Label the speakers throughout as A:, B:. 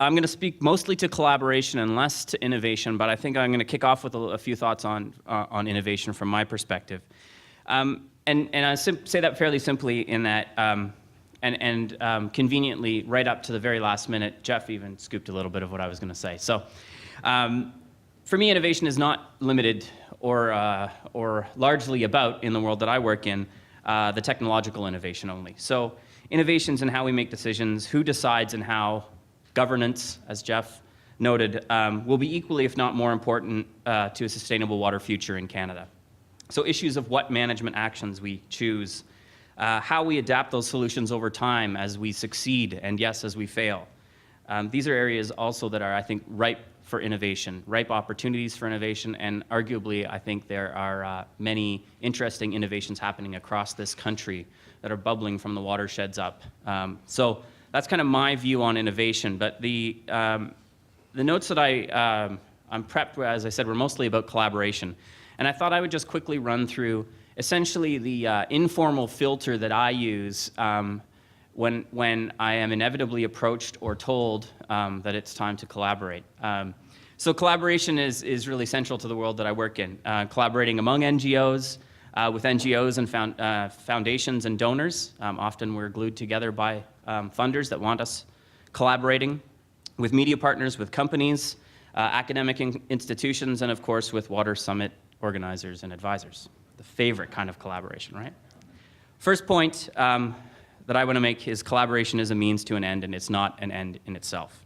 A: I'm going to speak mostly to collaboration and less to innovation, but I think I'm going to kick off with a few thoughts on innovation from my perspective. And I say that fairly simply in that, conveniently, right up to the very last minute, Jeff even scooped a little bit of what I was going to say. So for me, innovation is not limited or largely about, in the world that I work in, the technological innovation only. So innovations in how we make decisions, who decides and how, governance, as Jeff noted, will be equally, if not more important, to a sustainable water future in Canada. So issues of what management actions we choose, how we adapt those solutions over time as we succeed and, yes, as we fail. These are areas also that are, I think, ripe for innovation, ripe opportunities for innovation, and arguably, I think there are many interesting innovations happening across this country that are bubbling from the watersheds up. So that's kind of my view on innovation, but the notes that I'm prepped with, as I said, were mostly about collaboration. And I thought I would just quickly run through essentially the informal filter that I use when I am inevitably approached or told that it's time to collaborate. So collaboration is really central to the world that I work in. Collaborating among NGOs, with NGOs and foundations and donors. Often we're glued together by funders that want us collaborating, with media partners, with companies, academic institutions, and of course with Water Summit organizers and advisors. The favorite kind of collaboration, right? First point that I want to make is collaboration is a means to an end, and it's not an end in itself.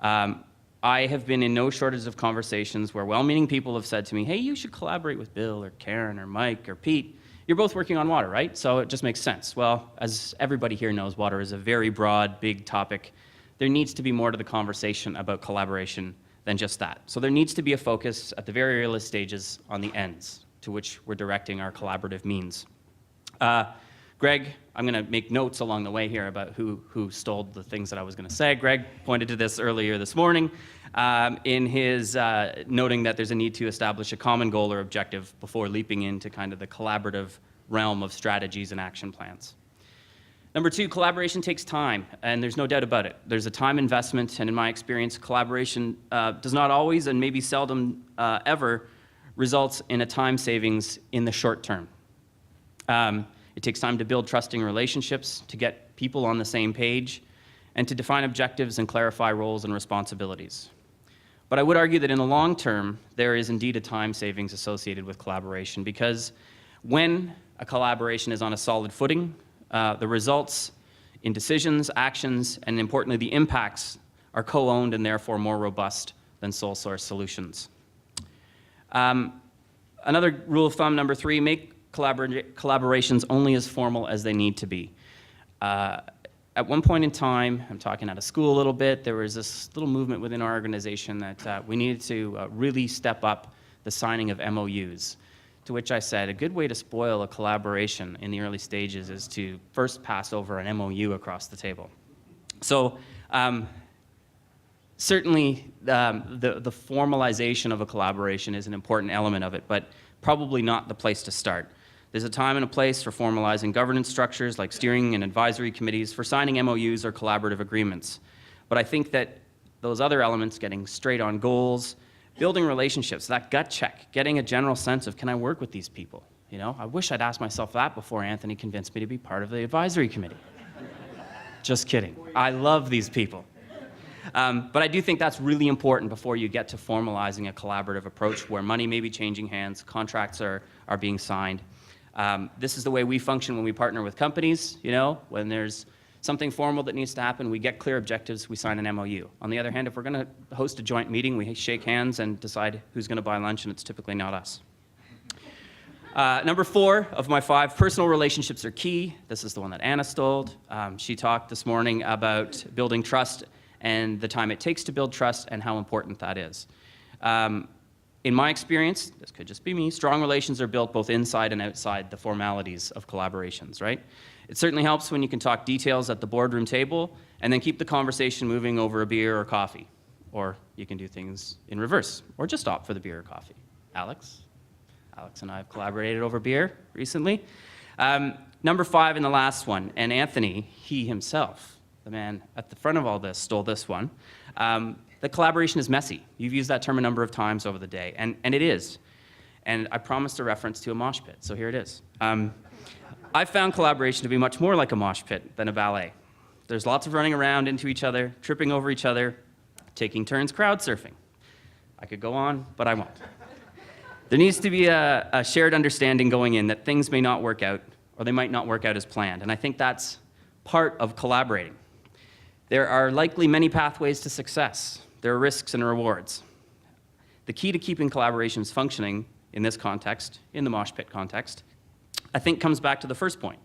A: I have been in no shortage of conversations where well-meaning people have said to me, hey, you should collaborate with Bill or Karen or Mike or Pete. You're both working on water, right? So it just makes sense. Well, as everybody here knows, water is a very broad, big topic. There needs to be more to the conversation about collaboration than just that. So there needs to be a focus at the very earliest stages on the ends to which we're directing our collaborative means. Greg, I'm going to make notes along the way here about who stole the things that I was going to say. Greg pointed to this earlier this morning in his noting that there's a need to establish a common goal or objective before leaping into kind of the collaborative realm of strategies and action plans. Number two, collaboration takes time, and there's no doubt about it. There's a time investment, and in my experience, collaboration does not always, and maybe seldom ever, results in a time savings in the short term. It takes time to build trusting relationships, to get people on the same page, and to define objectives and clarify roles and responsibilities. But I would argue that in the long term, there is indeed a time savings associated with collaboration, because when a collaboration is on a solid footing, the results in decisions, actions, and importantly, the impacts are co-owned and therefore more robust than sole source solutions. Another rule of thumb, number three, make collaborations only as formal as they need to be. At one point in time, I'm talking out of school a little bit, there was this little movement within our organization that we needed to really step up the signing of MOUs, to which I said, a good way to spoil a collaboration in the early stages is to first pass over an MOU across the table. So certainly the formalization of a collaboration is an important element of it, but probably not the place to start. There's a time and a place for formalizing governance structures like steering and advisory committees, for signing MOUs or collaborative agreements. But I think that those other elements, getting straight on goals, building relationships, that gut check, getting a general sense of, can I work with these people? You know, I wish I'd asked myself that before Anthony convinced me to be part of the advisory committee. Just kidding. I love these people. But I do think that's really important before you get to formalizing a collaborative approach where money may be changing hands, contracts are being signed. This is the way we function when we partner with companies, you know, when there's something formal that needs to happen, we get clear objectives, we sign an MOU. On the other hand, if we're going to host a joint meeting, we shake hands and decide who's going to buy lunch, and it's typically not us. Number four of my five, personal relationships are key. This is the one that Anna stole. She talked this morning about building trust and the time it takes to build trust and how important that is. In my experience, this could just be me, strong relations are built both inside and outside the formalities of collaborations, right? It certainly helps when you can talk details at the boardroom table and then keep the conversation moving over a beer or coffee. Or you can do things in reverse, or just opt for the beer or coffee. Alex and I have collaborated over beer recently. Number five and the last one, and Anthony, he himself the man at the front of all this, stole this one. The collaboration is messy. You've used that term a number of times over the day, and it is. And I promised a reference to a mosh pit, so here it is. I found collaboration to be much more like a mosh pit than a ballet. There's lots of running around into each other, tripping over each other, taking turns crowd surfing. I could go on, but I won't. There needs to be a shared understanding going in that things may not work out, or they might not work out as planned, and I think that's part of collaborating. There are likely many pathways to success. There are risks and rewards. The key to keeping collaborations functioning in this context, in the mosh pit context, I think comes back to the first point.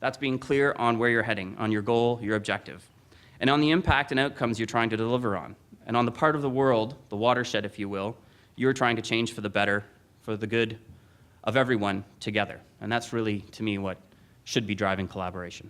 A: That's being clear on where you're heading, on your goal, your objective, and on the impact and outcomes you're trying to deliver on, and on the part of the world, the watershed, if you will, you're trying to change for the better, for the good of everyone together. And that's really, to me, what should be driving collaboration.